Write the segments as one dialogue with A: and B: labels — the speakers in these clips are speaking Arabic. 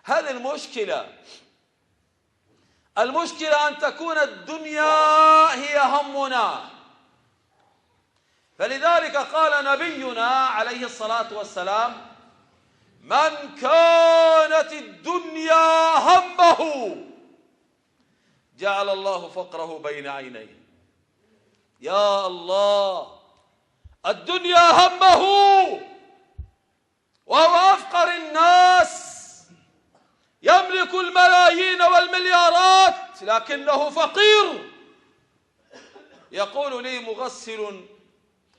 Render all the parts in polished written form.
A: هذه المشكلة أن تكون الدنيا هي همنا. فلذلك قال نبينا عليه الصلاة والسلام: من كانت الدنيا همه جعل الله فقره بين عينيه. يا الله، الدنيا همه وهو أفقر الناس، يملك الملايين والمليارات لكنه فقير. يقول لي مغسل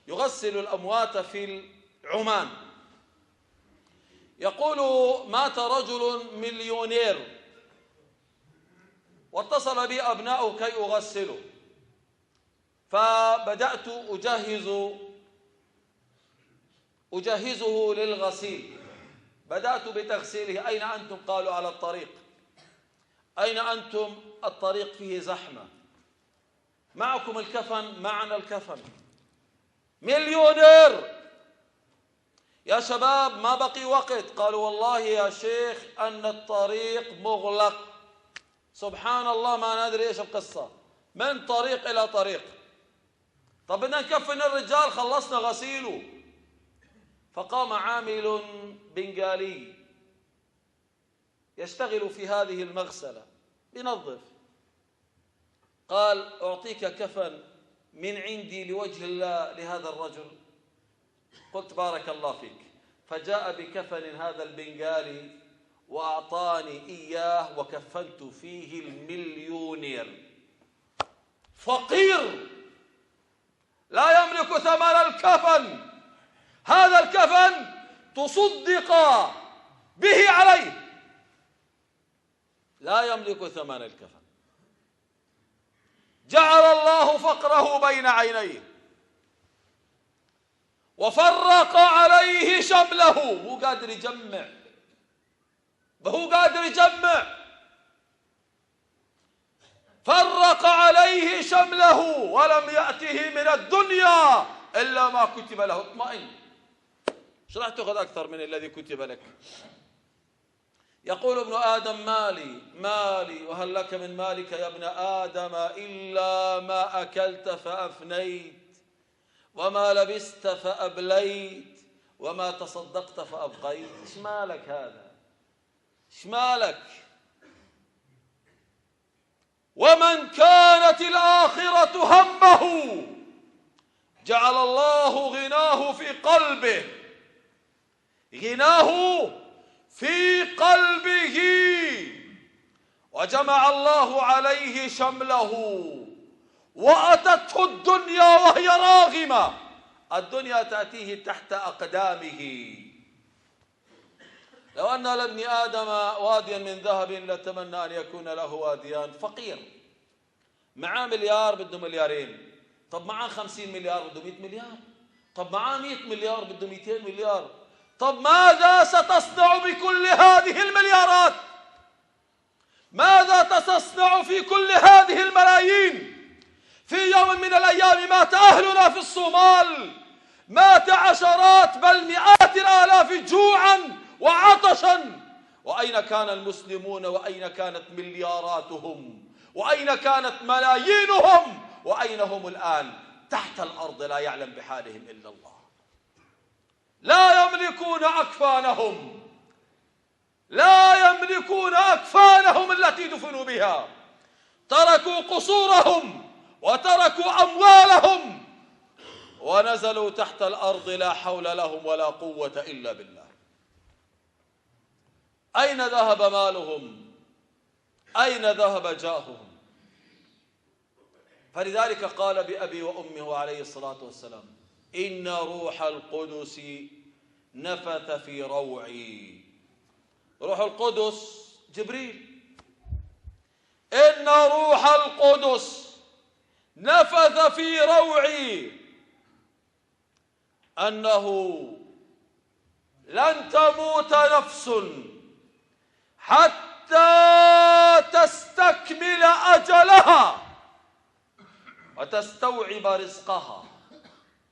A: يغسل الأموات في عمان، يقول: مات رجل مليونير واتصل بي أبناؤه كي أغسله، فبدأت أجهزه للغسيل. بدأت بتغسيله. أين أنتم؟ قالوا: على الطريق. أين أنتم؟ الطريق فيه زحمة. معكم الكفن؟ معنا الكفن. مليونير. يا شباب ما بقي وقت. قالوا: والله يا شيخ أن الطريق مغلق. سبحان الله، ما ندري إيش القصة، من طريق إلى طريق. طب بدنا نكفن الرجال، خلصنا غسيله. فقام عامل بنغالي يشتغل في هذه المغسلة، ينظف. قال: أعطيك كفن من عندي لوجه الله لهذا الرجل. قلت: بارك الله فيك. فجاء بكفن هذا البنغالي وأعطاني إياه، وكفنت فيه المليونير فقير لا يملك ثمن الكفن. هذا الكفن تصدق به عليه، لا يملك ثمن الكفن. جعل الله فقره بين عينيه وفرق عليه شمله. مو قادر يجمع، فرق عليه شمله، ولم يأته من الدنيا إلا ما كتب له. اطمئن، ايش راح تأخذ أكثر من الذي كتب لك؟ يقول ابن آدم: مالي وهل لك من مالك يا ابن آدم إلا ما أكلت فأفنيت، وما لبست فأبليت، وما تصدقت فأبقيت. ايش مالك هذا؟ ايش مالك؟ ومن كانت الآخرة همه جعل الله غناه في قلبه، وجمع الله عليه شمله، وأتته الدنيا وهي راغمة. الدنيا تأتيه تحت أقدامه. لو أن لابن آدم واديا من ذهب لتمنى أن يكون له واديان. فقير معاه مليار بده مليارين. طب معاه 50 مليار بده 100 مليار. طب معاه 100 مليار بده 200 مليار. طب ماذا ستصنع بكل هذه المليارات؟ ماذا ستصنع في كل هذه الملايين؟ في يوم من الأيام مات أهلنا في الصومال، مات عشرات بل مئات الآلاف جوعا وعطشا. وأين كان المسلمون؟ وأين كانت ملياراتهم؟ وأين كانت ملايينهم؟ وأين هم الآن؟ تحت الأرض لا يعلم بحالهم إلا الله. لا يملكون أكفانهم التي دفنوا بها. تركوا قصورهم وتركوا أموالهم ونزلوا تحت الأرض، لا حول لهم ولا قوة إلا بالله. أين ذهب مالهم؟ أين ذهب جاههم؟ فلذلك قال بأبي وأمه عليه الصلاة والسلام: إن روح القدس نفث في روعي. روح القدس جبريل. إن روح القدس نفث في روعي أنه لن تموت نفس حتى تستكمل أجلها وتستوعب رزقها.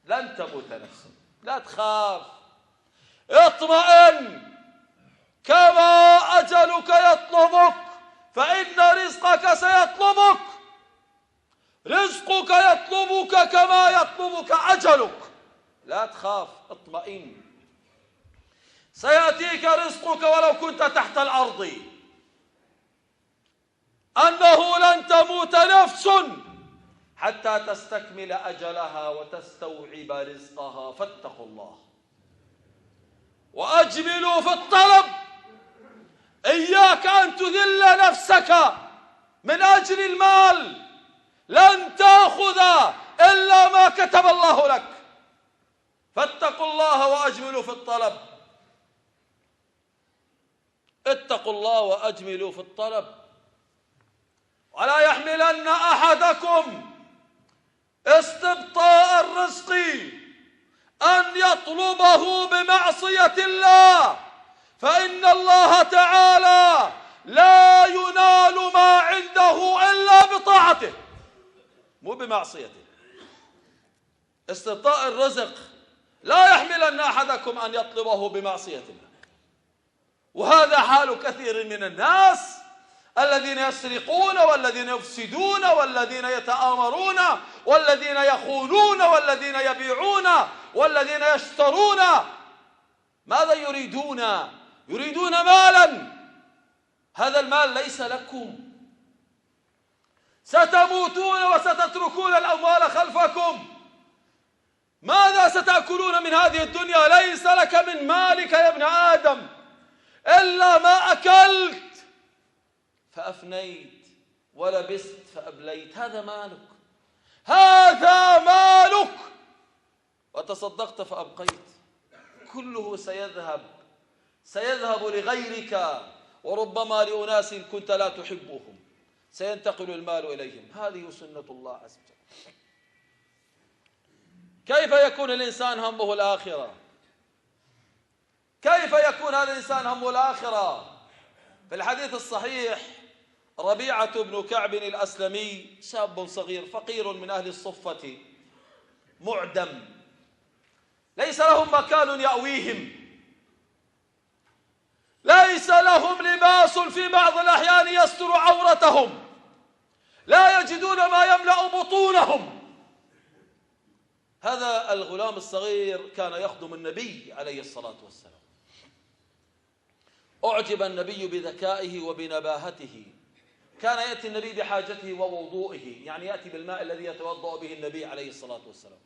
A: لن تموت نفس. لا تخاف، اطمئن، كما أجلك رزقك كما يطلبك أجلك. لا تخاف، اطمئن، سيأتيك رزقك ولو كنت تحت الأرض. أنه لن تموت نفس حتى تستكمل أجلها وتستوعب رزقها، فاتقوا الله وأجملوا في الطلب. إياك أن تذل نفسك من أجل المال، لن تأخذ إلا ما كتب الله لك، فاتقوا الله وأجملوا في الطلب. اتقوا الله وأجملوا في الطلب. ولا يحملن أحدكم استبطاء الرزق أن يطلبه بمعصية الله، فإن الله تعالى لا ينال ما عنده إلا بطاعته، مو بمعصيته. استبطاء الرزق لا يحملن أحدكم أن يطلبه بمعصية الله. وهذا حال كثير من الناس الذين يسرقون والذين يفسدون والذين يتآمرون والذين يخونون والذين يبيعون والذين يشترون. ماذا يريدون؟ يريدون مالا، هذا المال ليس لكم، ستموتون وستتركون الأموال خلفكم. ماذا ستأكلون من هذه الدنيا؟ ليس لك من مالك يا ابن آدم إلا ما أكلت فأفنيت ولبست فأبليت، هذا مالك، هذا مالك، وتصدقت فأبقيت، كله سيذهب لغيرك، وربما لأناس كنت لا تحبهم سينتقل المال إليهم. هذه سنة الله عز وجل. كيف يكون الإنسان همه الآخرة؟ كيف يكون هذا الإنسان همه الآخرة؟ في الحديث الصحيح ربيعة بن كعب الأسلمي شاب صغير فقير من أهل الصفة معدم، ليس لهم مكان يأويهم، ليس لهم لباس في بعض الأحيان يستر عورتهم، لا يجدون ما يملأ بطونهم. هذا الغلام الصغير كان يخدم النبي عليه الصلاة والسلام. أعجب النبي بذكائه وبنباهته، كان يأتي النبي بحاجته ووضوئه، يعني يأتي بالماء الذي يتوضأ به النبي عليه الصلاة والسلام.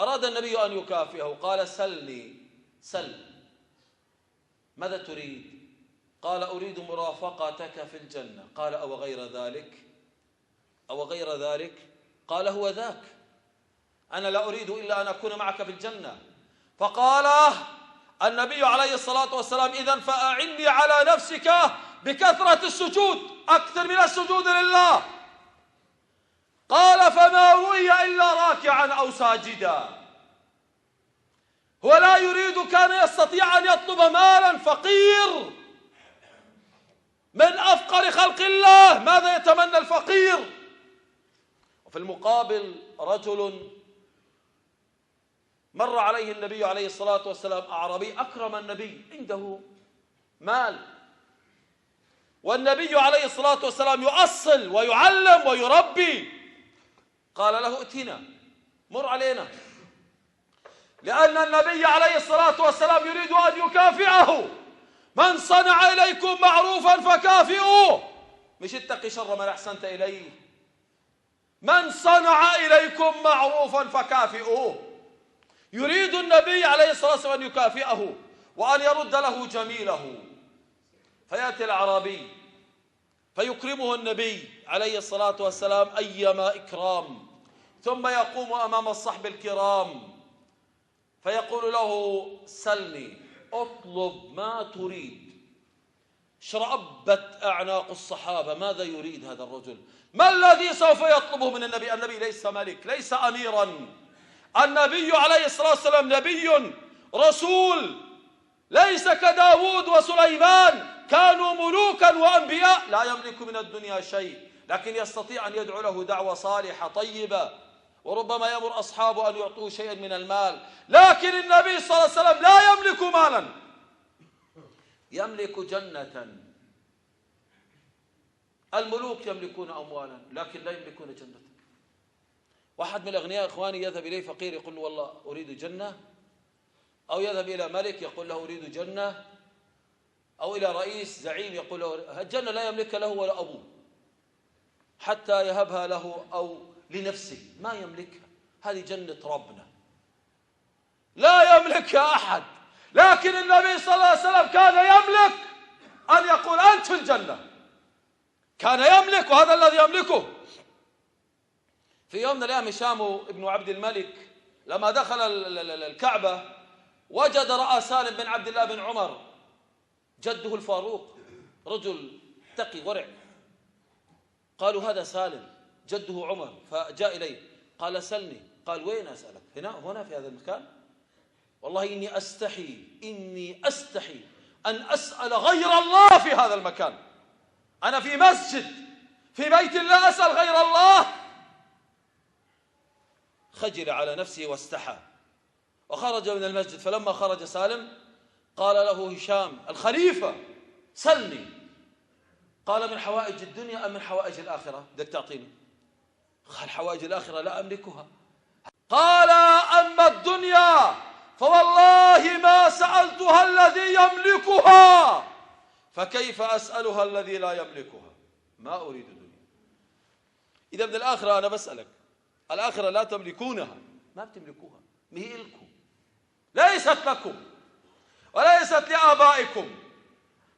A: أراد النبي أن يكافئه، قال سلني، سل، ماذا تريد؟ قال أريد مرافقتك في الجنة. قال أو غير ذلك؟ أو غير ذلك؟ قال هو ذاك، أنا لا أريد إلا أن أكون معك في الجنة. فقال النبي عليه الصلاة والسلام إذن فأعني على نفسك بكثرة السجود، أكثر من السجود لله. قال فما رؤي إلا راكعا أو ساجدا. هو لا يريد، كان يستطيع أن يطلب مالا، فقير من أفقر خلق الله، ماذا يتمنى الفقير؟ وفي المقابل رجل مر عليه النبي عليه الصلاة والسلام أعرابي أكرم النبي، عنده مال، والنبي عليه الصلاة والسلام يؤصل ويعلم ويربي. قال له ائتنا، مر علينا، لأن النبي عليه الصلاة والسلام يريد أن يكافئه. من صنع إليكم معروفا فكافئوه، مش اتقي شر من أحسنت إليه. من صنع إليكم معروفا فكافئوه. يريد النبي عليه الصلاة والسلام أن يكافئه وأن يرد له جميله. فيأتي الأعرابي فيكرمه النبي عليه الصلاة والسلام أيما إكرام، ثم يقوم أمام الصحب الكرام فيقول له سلني، اطلب ما تريد. شرأبت أعناق الصحابة، ماذا يريد هذا الرجل؟ ما الذي سوف يطلبه من النبي؟ النبي ليس ملك، ليس أميرا، النبي عليه الصلاة والسلام نبي رسول، ليس كداود وسليمان كانوا ملوكا وأنبياء، لا يملك من الدنيا شيء، لكن يستطيع أن يدعو له دعوة صالحة طيبة، وربما يأمر أصحابه أن يعطوه شيئا من المال. لكن النبي صلى الله عليه وسلم لا يملك مالا، يملك جنة. الملوك يملكون أموالا لكن لا يملكون جنة. واحد من الأغنياء إخواني يذهب إليه فقير يقول له والله أريد جنة، أو يذهب إلى ملك يقول له أريد جنة، أو إلى رئيس زعيم يقول له الجنة لا يملكها له ولا أبوه حتى يهبها له أو لنفسه، ما يملكها، هذه جنة ربنا لا يملكها أحد. لكن النبي صلى الله عليه وسلم كان يملك أن يقول أنت في الجنة، كان يملك، وهذا الذي يملكه. في يوم من الأيام هشام بن عبد الملك لما دخل الكعبة وجد رأى سالم بن عبد الله بن عمر جده الفاروق، رجل تقي ورع. قالوا هذا سالم جده عمر، فجاء إليه قال سلني. قال وين أسألك؟ هنا في هذا المكان؟ والله إني أستحي أن أسأل غير الله في هذا المكان، أنا في مسجد في بيت الله أسأل غير الله. خجل على نفسه واستحى وخرج من المسجد. فلما خرج سالم قال له هشام الخليفة سلني. قال من حوائج الدنيا أم من حوائج الآخرة؟ بدك تعطيني؟ قال حوائج الآخرة لا أملكها. قال أما الدنيا فوالله ما سألتها الذي يملكها، فكيف أسألها الذي لا يملكها؟ ما أريد الدنيا. إذا من الآخرة أنا بسألك، الآخرة لا تملكونها، ما بتملكوها، ما هي إلكم، ليست لكم وليست لآبائكم،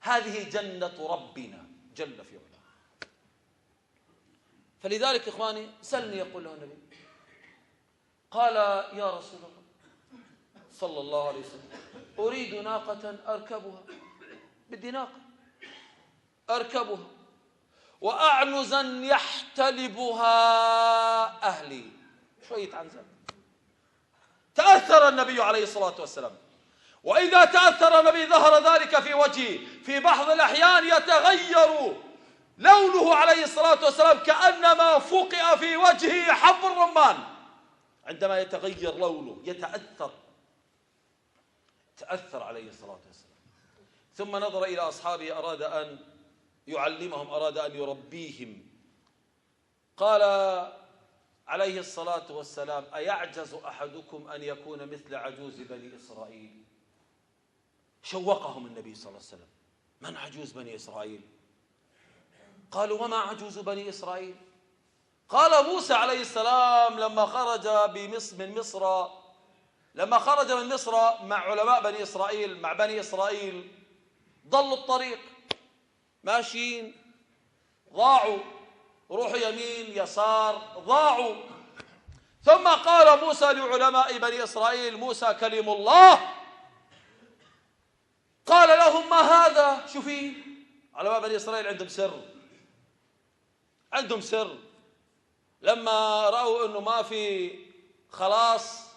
A: هذه جنة ربنا جل في علاه. فلذلك إخواني سلني يقول له النبي. قال يا رسول الله صلى الله عليه وسلم أريد ناقة أركبها، بدي ناقة أركبها وأعنزا يحتلبها أهلي. شوية عنزة. تأثر النبي عليه الصلاة والسلام، وإذا تأثر النبي ظهر ذلك في وجهه. في بعض الأحيان يتغير لونه عليه الصلاة والسلام كأنما فقئ في وجهه حب الرمان. عندما يتغير لونه تأثر عليه الصلاة والسلام. ثم نظر إلى أصحابه، أراد أن يعلمهم، أراد أن يربيهم. قال عليه الصلاة والسلام أيعجز أحدكم أن يكون مثل عجوز بني إسرائيل؟ شوقهم النبي صلى الله عليه وسلم. من عجوز بني إسرائيل؟ قالوا وما عجوز بني إسرائيل؟ قال موسى عليه السلام لما خرج من مصر مع علماء بني إسرائيل، مع بني إسرائيل، ضلوا الطريق ماشيين، ضاعوا، روحوا يمين يسار، ضاعوا. ثم قال موسى لعلماء بني إسرائيل، موسى كلم الله، قال لهم ما هذا؟ شوفي علماء بني إسرائيل عندهم سر. لما رأوا أنه ما في خلاص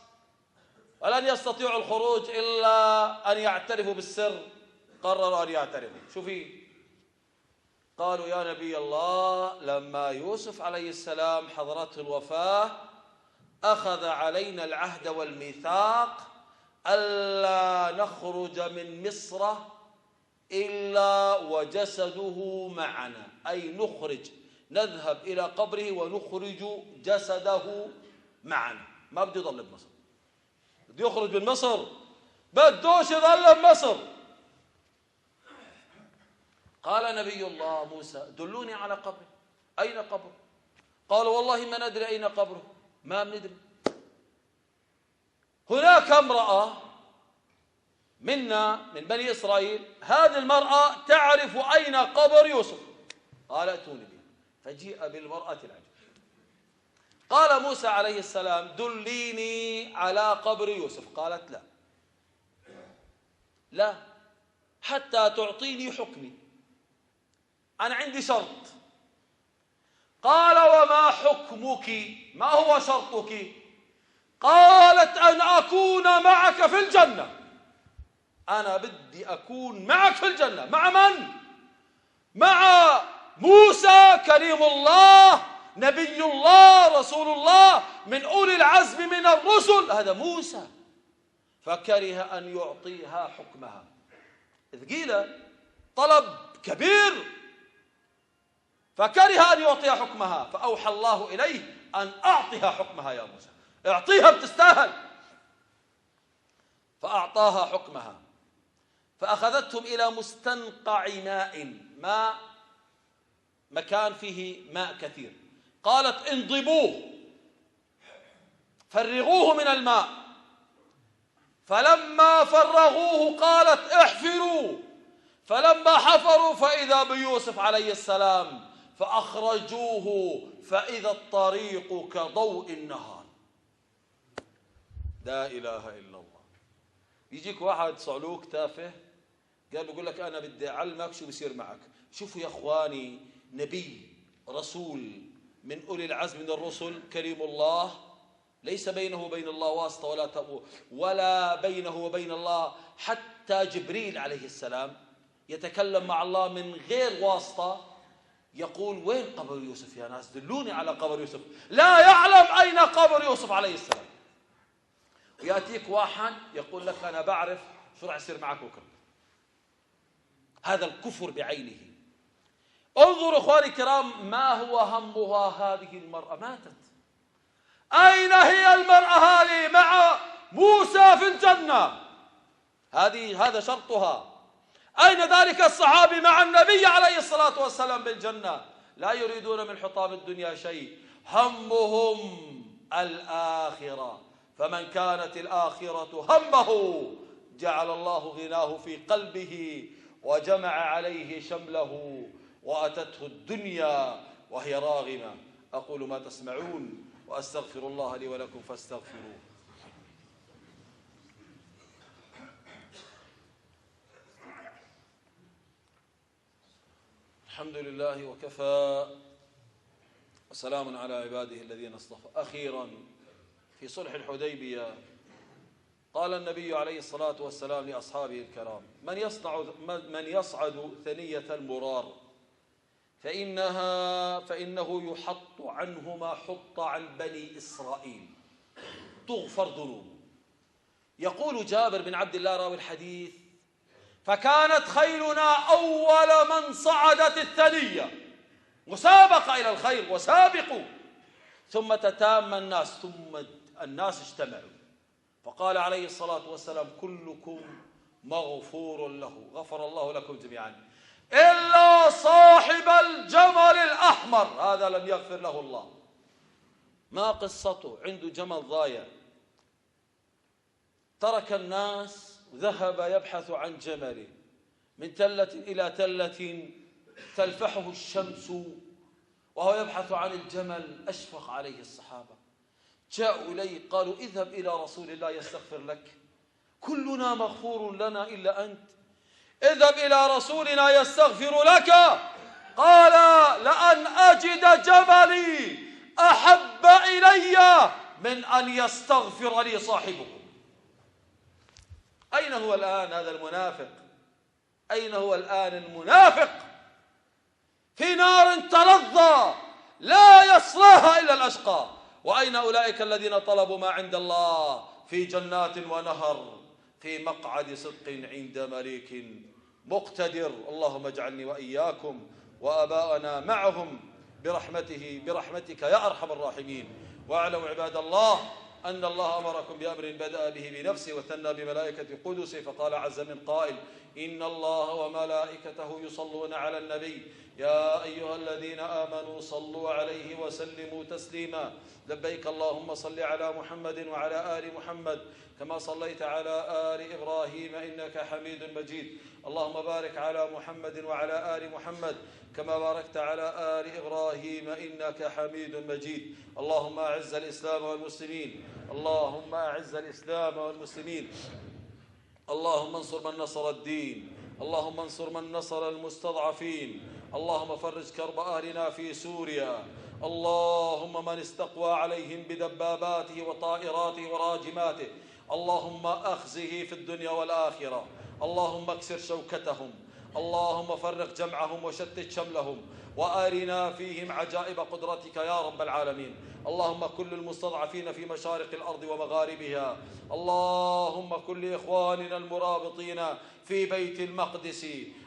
A: ولن يستطيعوا الخروج إلا أن يعترفوا بالسر، قرروا أن يعترفوا. شوفي قالوا يا نبي الله لما يوسف عليه السلام حضرته الوفاة أخذ علينا العهد والميثاق ألا نخرج من مصر إلا وجسده معنا، أي نذهب إلى قبره ونخرج جسده معنا، ما بده يضل بمصر، بده يخرج من مصر، بدوش يضل بمصر. قال نبي الله موسى دلوني على قبره. أين قبره؟ قالوا والله ما ندري أين قبره، ما بندري. هناك امرأة منا من بني إسرائيل، هذه المرأة تعرف أين قبر يوسف. قال ائتوني به، فجيء بالمرأة العجوز. قال موسى عليه السلام دليني على قبر يوسف. قالت لا حتى تعطيني حكمي، أنا عندي شرط. قال وما حكمك؟ ما هو شرطك؟ قالت أن أكون معك في الجنة. أنا بدي أكون معك في الجنة. مع من؟ مع موسى كريم الله، نبي الله، رسول الله، من أولي العزم من الرسل، هذا موسى. فكره أن يعطيها حكمها، إذ قيل طلب كبير، فكره أن يعطيها حكمها. فأوحى الله إليه أن أعطها حكمها يا موسى، اعطيها بتستاهل. فأعطاها حكمها، فأخذتهم إلى مستنقع ماء، مكان فيه ماء كثير. قالت انضبوه، فرغوه من الماء. فلما فرغوه قالت احفروا، فلما حفروا فإذا بيوسف عليه السلام، فأخرجوه فإذا الطريق كضوء النهار. لا إله إلا الله. يجيك واحد صعلوك تافه قال بيقول لك أنا بدي أعلمك شو بصير معك. شوفوا يا إخواني، نبي رسول من أولي العزم من الرسل، كريم الله، ليس بينه وبين الله واسطة ولا بينه وبين الله حتى جبريل عليه السلام يتكلم مع الله من غير واسطة. يقول وين قبر يوسف يا ناس، دلوني على قبر يوسف. لا يعلم أين قبر يوسف عليه السلام. ويأتيك واحد يقول لك أنا بعرف شو راح يصير معك بكره. هذا الكفر بعينه. انظروا اخواني الكرام، ما هو همها هذه المرأة؟ ماتت. أين هي المرأة هذه مع موسى في الجنة؟ هذا شرطها. أين ذلك الصحابي مع النبي عليه الصلاة والسلام بالجنة؟ لا يريدون من حطام الدنيا شيء، همهم الآخرة. فمن كانت الآخرة همه جعل الله غناه في قلبه وجمع عليه شمله وأتته الدنيا وهي راغمة. أقول ما تسمعون وأستغفر الله لي ولكم فاستغفروه. الحمد لله وكفى، وسلام على عباده الذين اصطفى. أخيرا في صلح الحديبية قال النبي عليه الصلاة والسلام لأصحابه الكرام: من يصعد ثنية المرار فإنه يحط عنه ما حط عن بني إسرائيل، تغفر ذنوبه. يقول جابر بن عبد الله راوي الحديث: فكانت خيلنا أول من صعدت الثنية، مسابقة إلى الخير وسابقوا. ثم تتام الناس، ثم الناس اجتمعوا، فقال عليه الصلاة والسلام: كلكم مغفور له، غفر الله لكم جميعا إلا صاحب الجمل الأحمر، هذا لم يغفر له الله. ما قصته؟ عنده جمل ضايع، ترك الناس وذهب يبحث عن جمله، من تلة إلى تلة تلفحه الشمس وهو يبحث عن الجمل. أشفق عليه الصحابة، جاءوا إليه قالوا: اذهب إلى رسول الله يستغفر لك، كلنا مغفور لنا إلا أنت، اذهب إلى رسولنا يستغفر لك. قال: لأن أجد جملي أحب إلي من أن يستغفر لي صاحبكم. أين هو الآن هذا المنافق؟ أين هو الآن المنافق؟ في نار تلظى لا يصلاها إلا الأشقى. وأين أولئك الذين طلبوا ما عند الله في جنات ونهر في مقعد صدق عند مليك مقتدر؟ اللهم اجعلني وإياكم وآباءنا معهم برحمتك يا أرحم الراحمين. واعلموا عباد الله أن الله أمركم بأمر بدأ به بنفسه وثنى بملائكة قدسه، فقال عز من قائل: إن الله وملائكته يصلون على النبي يا أيها الذين آمنوا صلوا عليه وسلموا تسليما. لبيك اللهم صل على محمد وعلى آل محمد كما صليت على آل إبراهيم إنك حميد مجيد. اللهم بارك على محمد وعلى آل محمد كما باركت على آل إبراهيم إنك حميد مجيد. اللهم أعز الإسلام والمسلمين، اللهم أعز الإسلام والمسلمين، اللهم انصر من نصر الدين، اللهم انصر من نصر المستضعفين، اللهم فرج كرب أهلنا في سوريا، اللهم من استقوى عليهم بدباباته وطائراته وراجماته اللهم أخزه في الدنيا والآخرة، اللهم اكسر شوكتهم، اللهم فرق جمعهم وشتت شملهم وأرنا فيهم عجائب قدرتك يا رب العالمين. اللهم كل المستضعفين في مشارق الأرض ومغاربها، اللهم كل إخواننا المرابطين في بيت المقدس،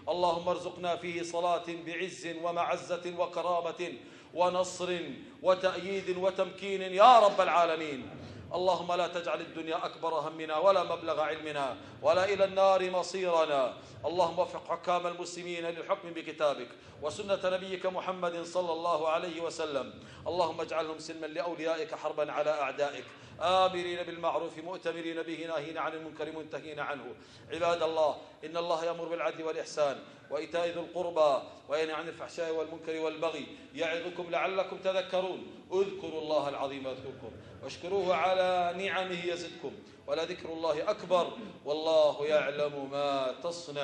A: اللهم ارزقنا فيه صلاة بعز ومعزة وكرامة ونصر وتأييد وتمكين يا رب العالمين. اللهم لا تجعل الدنيا أكبر همنا ولا مبلغ علمنا ولا إلى النار مصيرنا. اللهم وفق حكام المسلمين للحكم بكتابك وسنة نبيك محمد صلى الله عليه وسلم. اللهم اجعلهم سلما لأوليائك حربا على أعدائك، آمرين بالمعروف مؤتمرين به ناهين عن المنكر منتهين عنه. عباد الله، إن الله يأمر بالعدل والإحسان وإيتاء ذي القربى وينهى عن الفحشاء والمنكر والبغي يعظكم لعلكم تذكرون. اذكروا الله العظيم يذكركم واشكروه على نعمه يزدكم ولذكر الله أكبر والله يعلم ما تصنع.